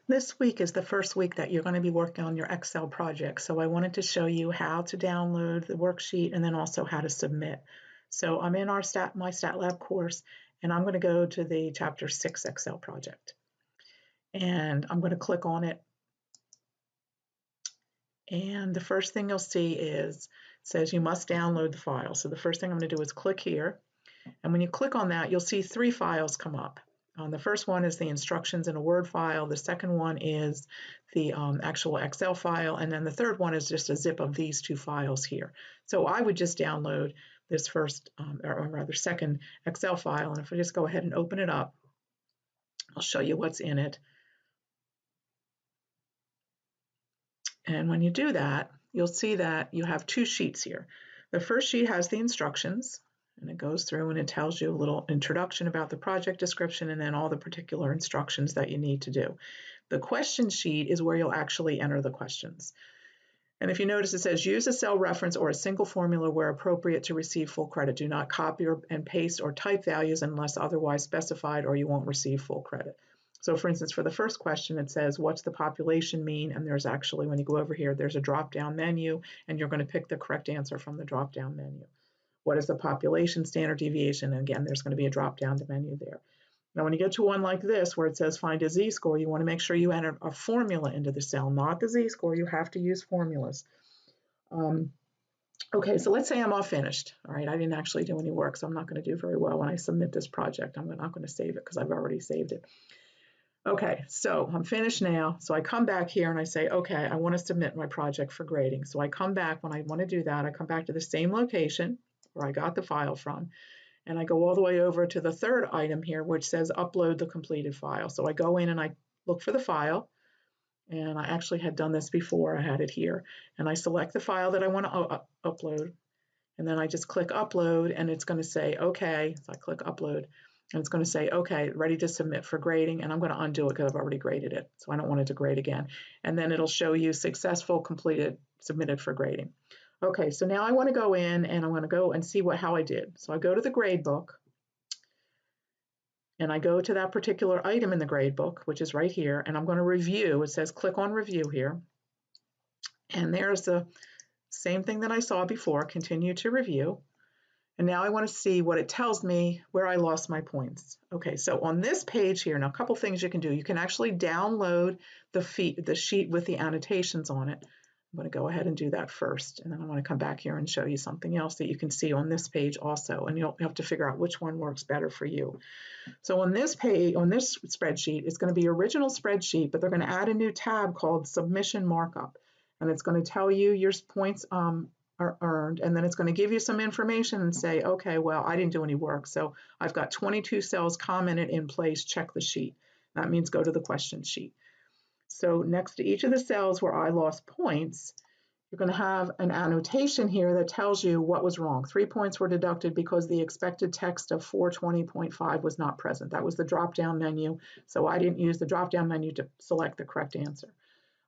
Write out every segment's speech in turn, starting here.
This week is the first week that you're going to be working on your Excel project. So I wanted to show you how to download the worksheet and then also how to submit. So I'm in my StatLab course, and I'm going to go to the Chapter 6 Excel project. And I'm going to click on it. And the first thing you'll see says you must download the file. So the first thing I'm going to do is click here. And when you click on that, you'll see 3 files come up. The first one is the instructions in a Word file. The second one is the actual Excel file. And then the third one is just a zip of these 2 files here. So I would just download this first, or rather second Excel file. And if I just go ahead and open it up, I'll show you what's in it. And when you do that, you'll see that you have 2 sheets here. The first sheet has the instructions. And it goes through and it tells you a little introduction about the project description and then all the particular instructions that you need to do. The question sheet is where you'll actually enter the questions. And if you notice, it says use a cell reference or a single formula where appropriate to receive full credit. Do not copy and paste or type values unless otherwise specified, or you won't receive full credit. So for instance, for the first question, it says, what's the population mean? And there's actually, when you go over here, there's a drop-down menu, and you're going to pick the correct answer from the drop-down menu. What is the population standard deviation? And again, there's going to be a drop-down menu there. Now, when you get to one like this, where it says find a z-score, you want to make sure you enter a formula into the cell, not the z-score. You have to use formulas. Okay, so let's say I'm all finished. All right, I didn't actually do any work, so I'm not going to do very well when I submit this project. I'm not going to save it because I've already saved it. Okay, so I'm finished now. So I come back here and I say, okay, I want to submit my project for grading. So I come back, when I want to do that, I come back to the same location where I got the file from, and I go all the way over to the third item here, which says upload the completed file. So I go in and I look for the file, and I actually had done this before. I had it here, and I select the file that I want to upload, and then I just click upload, and it's going to say okay. So I click upload, and it's going to say okay, ready to submit for grading, and I'm going to undo it because I've already graded it, so I don't want it to grade again. And then it'll show you successful, completed, submitted for grading. Okay, so now I want to go in and I want to go and see how I did. So I go to the grade book, and I go to that particular item in the grade book, which is right here, and I'm going to review. It says click on review here, and there's the same thing that I saw before, continue to review. And now I want to see what it tells me where I lost my points. Okay, so on this page here, now a couple things you can do. You can actually download the sheet with the annotations on it. I'm going to go ahead and do that first, and then I want to come back here and show you something else that you can see on this page also, and you'll have to figure out which one works better for you. So on this page, on this spreadsheet, it's going to be original spreadsheet, but they're going to add a new tab called submission markup, and it's going to tell you your points are earned, and then it's going to give you some information and say, okay, well, I didn't do any work, so I've got 22 cells commented in place, check the sheet. That means go to the question sheet. So next to each of the cells where I lost points, you're going to have an annotation here that tells you what was wrong. 3 points were deducted because the expected text of 420.5 was not present. That was the drop-down menu, so I didn't use the drop-down menu to select the correct answer.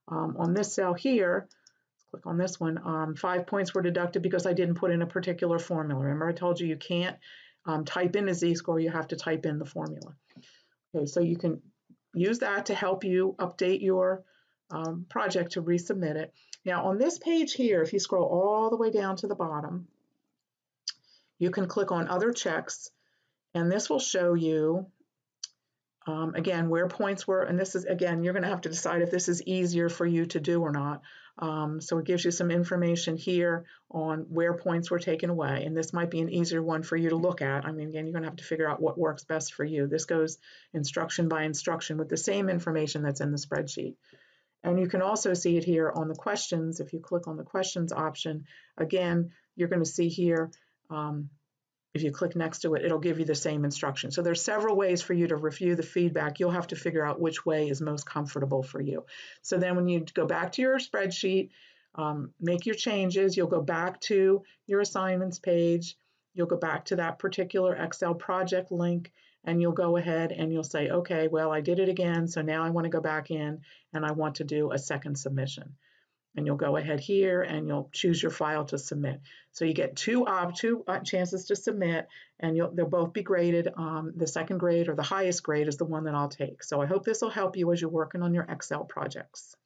On this cell here, let's click on this one, 5 points were deducted because I didn't put in a particular formula. Remember I told you you can't type in a z-score, you have to type in the formula. Okay, so you can use that to help you update your project to resubmit it. Now on this page here, if you scroll all the way down to the bottom, you can click on other checks, and this will show you again where points were, and this is, again, you're going to have to decide if this is easier for you to do or not. So it gives you some information here on where points were taken away, and this might be an easier one for you to look at. I mean, again, you're going to have to figure out what works best for you. This goes instruction by instruction with the same information that's in the spreadsheet. And you can also see it here on the questions. If you click on the questions option, again, you're going to see here, if you click next to it, it'll give you the same instruction. So there's several ways for you to review the feedback. You'll have to figure out which way is most comfortable for you. So then when you go back to your spreadsheet, make your changes, you'll go back to your assignments page, you'll go back to that particular Excel project link, and you'll go ahead and you'll say, okay, well, I did it again, so now I want to go back in and I want to do a second submission. and you'll go ahead here and you'll choose your file to submit. So you get two chances to submit, and they'll both be graded. The second grade or the highest grade is the one that I'll take. So I hope this will help you as you're working on your Excel projects.